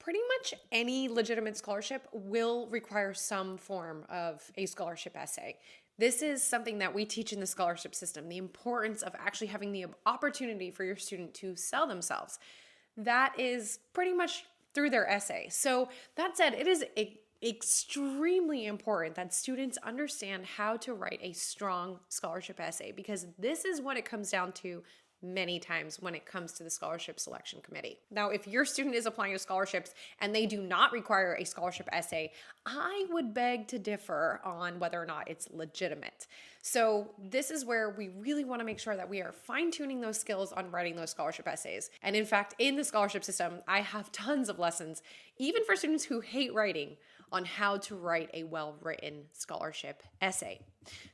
Pretty much any legitimate scholarship will require some form of a scholarship essay. This is something that we teach in the scholarship system, the importance of actually having the opportunity for your student to sell themselves. That is pretty much through their essay. So that said, it is extremely important that students understand how to write a strong scholarship essay, because this is what it comes down to many times when it comes to the scholarship selection committee. Now, if your student is applying to scholarships and they do not require a scholarship essay, I would beg to differ on whether or not it's legitimate. So this is where we really want to make sure that we are fine-tuning those skills on writing those scholarship essays. And in fact, in the scholarship system, I have tons of lessons, even for students who hate writing, on how to write a well-written scholarship essay.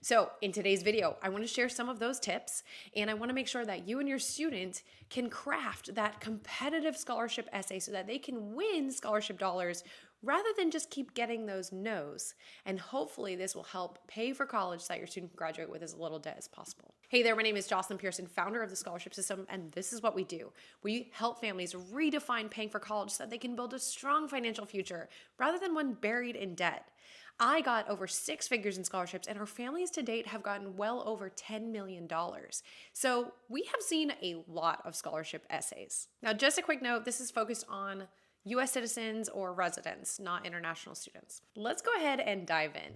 So in today's video, I want to share some of those tips, and I want to make sure that you and your student can craft that competitive scholarship essay so that they can win scholarship dollars rather than just keep getting those no's. And hopefully this will help pay for college so that your student can graduate with as little debt as possible. Hey there, my name is Jocelyn Pearson, founder of the Scholarship System, and this is what we do. We help families redefine paying for college so that they can build a strong financial future rather than one buried in debt. I got over 6 figures in scholarships, and our families to date have gotten well over $10 million. So we have seen a lot of scholarship essays. Now, just a quick note, this is focused on U.S. citizens or residents, not international students. Let's go ahead and dive in.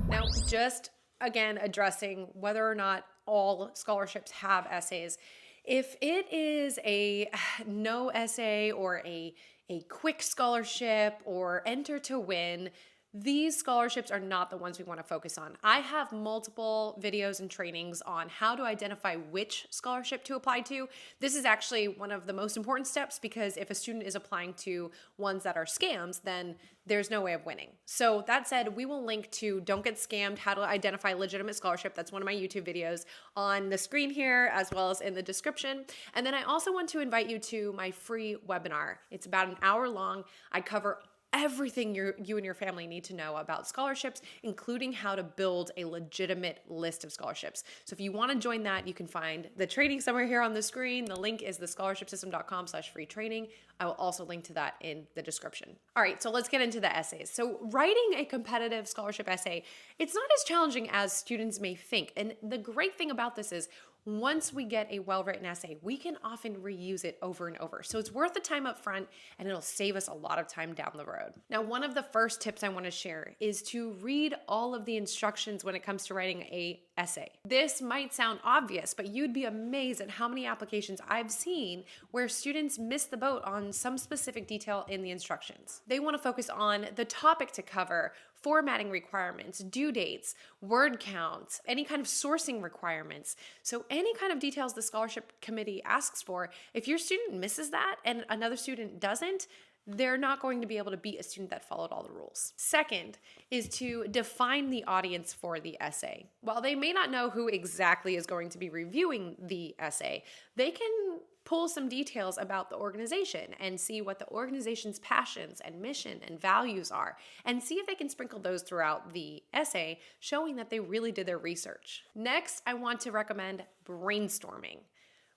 Now, just again addressing whether or not all scholarships have essays. If it is a no essay or a quick scholarship or enter to win, these scholarships are not the ones we want to focus on. I have multiple videos and trainings on how to identify which scholarship to apply to. This is actually one of the most important steps, because if a student is applying to ones that are scams, then there's no way of winning. So that said, we will link to Don't Get Scammed, How to Identify Legitimate Scholarship. That's one of my YouTube videos on the screen here, as well as in the description. And then I also want to invite you to my free webinar. It's about an hour long. I cover everything you and your family need to know about scholarships, including how to build a legitimate list of scholarships. So if you want to join that, you can find the training somewhere here on the screen. The link is thescholarshipsystem.com/free training. I will also link to that in the description. All right, so let's get into the essays. So writing a competitive scholarship essay, it's not as challenging as students may think. And the great thing about this is, once we get a well-written essay, we can often reuse it over and over. So it's worth the time up front, and it'll save us a lot of time down the road. Now, one of the first tips I want to share is to read all of the instructions when it comes to writing an essay. This might sound obvious, but you'd be amazed at how many applications I've seen where students miss the boat on some specific detail in the instructions. They want to focus on the topic to cover, formatting requirements, due dates, word counts, any kind of sourcing requirements. So any kind of details the scholarship committee asks for, if your student misses that and another student doesn't, they're not going to be able to beat a student that followed all the rules. Second is to define the audience for the essay. While they may not know who exactly is going to be reviewing the essay, they can pull some details about the organization and see what the organization's passions and mission and values are, and see if they can sprinkle those throughout the essay, showing that they really did their research. Next, I want to recommend brainstorming.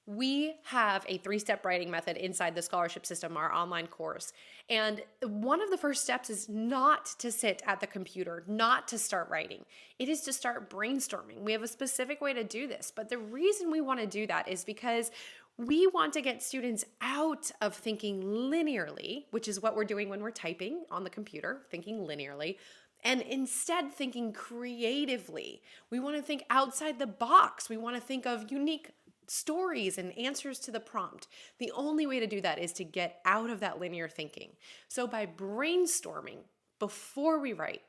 We have a 3-step writing method inside the scholarship system, our online course. And one of the first steps is not to sit at the computer, not to start writing. It is to start brainstorming. We have a specific way to do this, but the reason we want to do that is because we want to get students out of thinking linearly, which is what we're doing when we're typing on the computer, thinking linearly, and instead thinking creatively. We want to think outside the box. We want to think of unique stories and answers to the prompt. The only way to do that is to get out of that linear thinking. So by brainstorming before we write,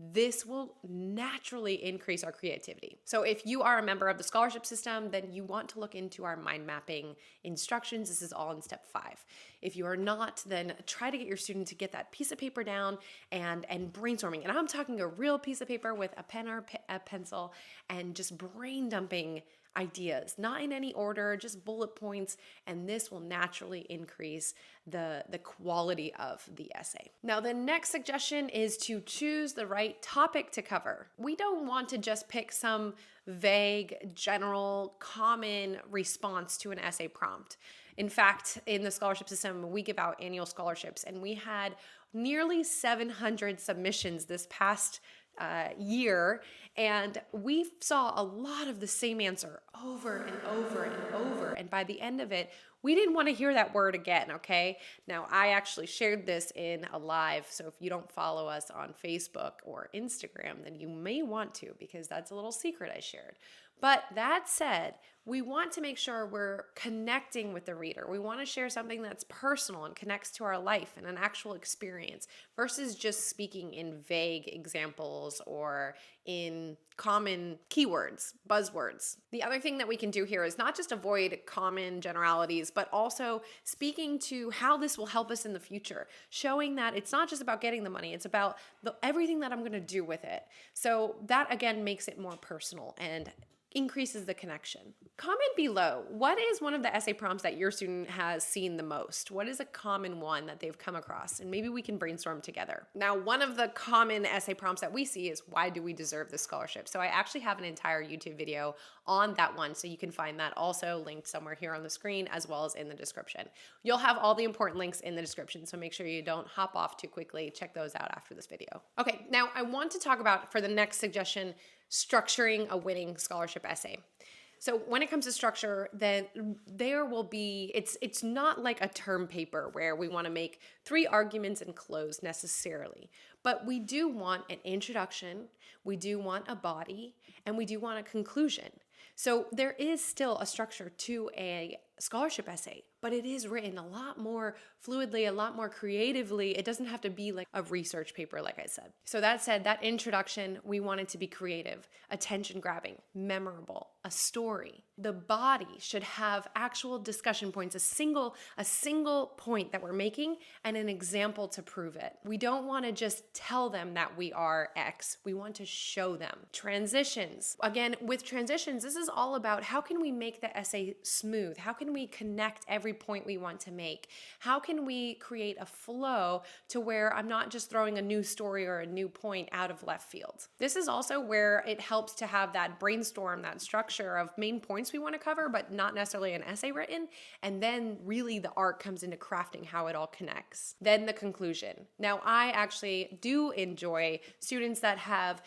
this will naturally increase our creativity. So if you are a member of the scholarship system, then you want to look into our mind mapping instructions. This is all in step 5. If you are not, then try to get your student to get that piece of paper down and brainstorming. And I'm talking a real piece of paper with a pen or a pencil, and just brain dumping ideas, not in any order, just bullet points, and this will naturally increase the quality of the essay. Now, the next suggestion is to choose the right topic to cover. We don't want to just pick some vague, general, common response to an essay prompt. In fact, in the scholarship system, we give out annual scholarships, and we had nearly 700 submissions this past year, and we saw a lot of the same answer over and over and over. And by the end of it, we didn't want to hear that word again, okay? Now, I actually shared this in a live, so if you don't follow us on Facebook or Instagram, then you may want to, because that's a little secret I shared. But that said, we want to make sure we're connecting with the reader. We want to share something that's personal and connects to our life and an actual experience versus just speaking in vague examples or in common keywords, buzzwords. The other thing that we can do here is not just avoid common generalities, but also speaking to how this will help us in the future, showing that it's not just about getting the money, it's about everything that I'm going to do with it. So that again makes it more personal and increases the connection. Comment below, what is one of the essay prompts that your student has seen the most? What is a common one that they've come across? And maybe we can brainstorm together. Now, one of the common essay prompts that we see is, why do we deserve this scholarship? So I actually have an entire YouTube video on that one, so you can find that also linked somewhere here on the screen as well as in the description. You'll have all the important links in the description, so make sure you don't hop off too quickly. Check those out after this video. Okay, now I want to talk about, for the next suggestion, structuring a winning scholarship essay. So when it comes to structure, then there will be, it's not like a term paper where we want to make 3 arguments and close necessarily, but we do want an introduction, we do want a body, and we do want a conclusion. So there is still a structure to a scholarship essay, but it is written a lot more fluidly, a lot more creatively. It doesn't have to be like a research paper, like I said. So that said, that introduction, we want it to be creative, attention grabbing, memorable, a story. The body should have actual discussion points, a single point that we're making and an example to prove it. We don't want to just tell them that we are X. We want to show them. Transitions. Again, with transitions, this is all about how can we make the essay smooth? How can we connect every point we want to make? How can we create a flow to where I'm not just throwing a new story or a new point out of left field? This is also where it helps to have that brainstorm, that structure of main points we want to cover, but not necessarily an essay written. And then really the art comes into crafting how it all connects. Then the conclusion. Now, I actually do enjoy students that have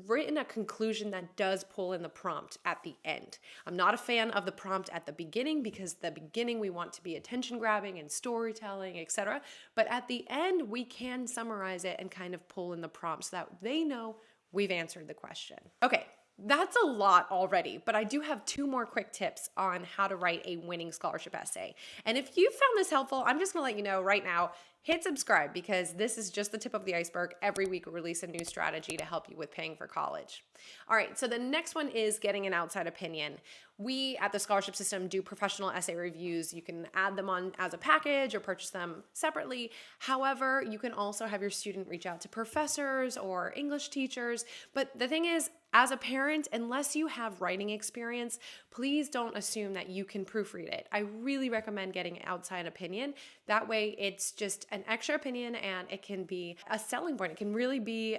written a conclusion that does pull in the prompt at the end. I'm not a fan of the prompt at the beginning, because the beginning we want to be attention grabbing and storytelling, etc. But at the end, we can summarize it and kind of pull in the prompt so that they know we've answered the question. Okay. That's a lot already, but I do have 2 more quick tips on how to write a winning scholarship essay. And if you found this helpful, I'm just gonna let you know right now, hit subscribe, because this is just the tip of the iceberg. Every week we release a new strategy to help you with paying for college. All right, so the next one is getting an outside opinion. We at the scholarship system do professional essay reviews. You can add them on as a package or purchase them separately. However, you can also have your student reach out to professors or English teachers. But the thing is, as a parent, unless you have writing experience, please don't assume that you can proofread it. I really recommend getting an outside opinion. That way it's just an extra opinion and it can be a selling point. It can really be,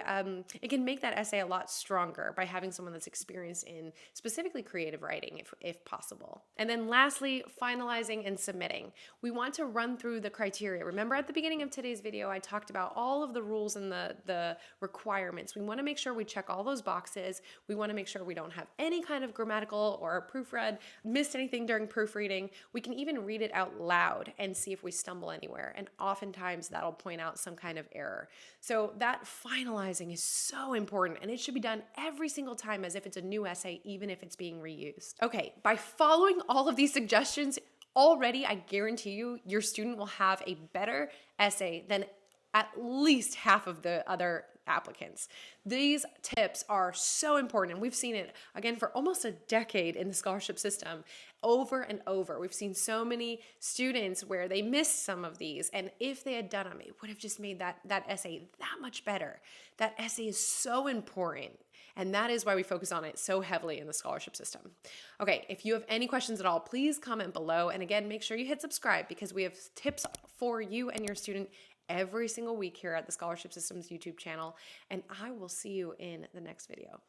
it can make that essay a lot stronger by having someone that's experienced in specifically creative writing, if possible. And then lastly, finalizing and submitting. We want to run through the criteria. Remember at the beginning of today's video, I talked about all of the rules and the requirements. We want to make sure we check all those boxes. We want to make sure we don't have any kind of grammatical or proofread, missed anything during proofreading. We can even read it out loud and see if we stumble anywhere. And oftentimes that'll point out some kind of error. So that finalizing is so important, and it should be done every single time as if it's a new essay, even if it's being reused. Okay, by following all of these suggestions, already I guarantee you, your student will have a better essay than at least half of the other applicants. These tips are so important, and we've seen it again for almost a decade in the scholarship system, over and over. We've seen so many students where they missed some of these, and if they had done them, it would have just made that essay that much better. That essay is so important, And that is why we focus on it so heavily in the scholarship system. Okay, if you have any questions at all, please comment below. And again, make sure you hit subscribe because we have tips for you and your student every single week here at the Scholarship Systems YouTube channel. And I will see you in the next video.